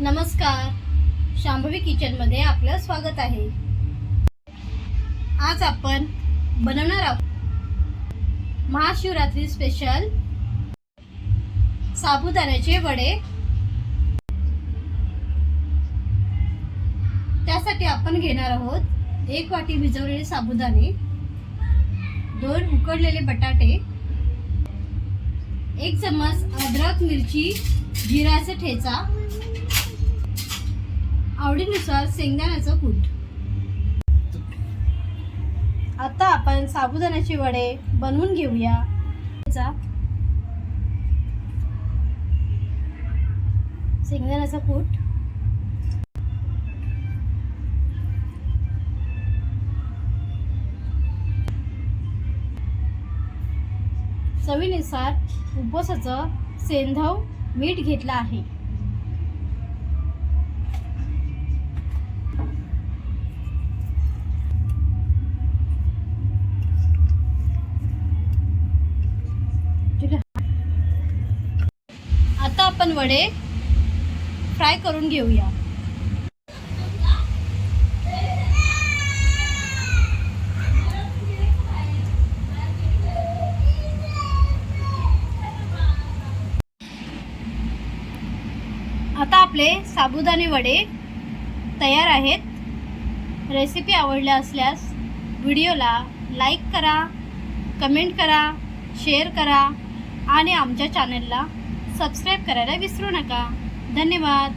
नमस्कार, शांभवी किचनमध्ये आपलं स्वागत आहे। आज आपण बनवणार आहोत महाशिवरात्री स्पेशल साबुदाण्याचे वडे। त्यासाठी आपण घेणार आहोत 1 वाटी भिजवलेले साबुदाणे, 2 उकडलेले बटाटे, 1 चम्मच अद्रक मिरची जिऱ्याचा ठेचा, आवडीनुसार शेंगदाण्याचं कूट। आता आपण साबुदाण्याचे वडे बनवून घेऊया। शेंगदाण्याचा कूट, चवीनुसार उपवासाचं सेंधव मीठ घेतलं आहे। आता आपण वडे फ्राय करून घेऊया। आता आपले साबुदाणे वडे तयार आहेत। रेसिपी आवडल्या असल्यास व्हिडिओला लाईक करा, कमेंट करा, शेअर करा आणि आमच्या चॅनलला सबस्क्राइब करायला विसरू नका। धन्यवाद।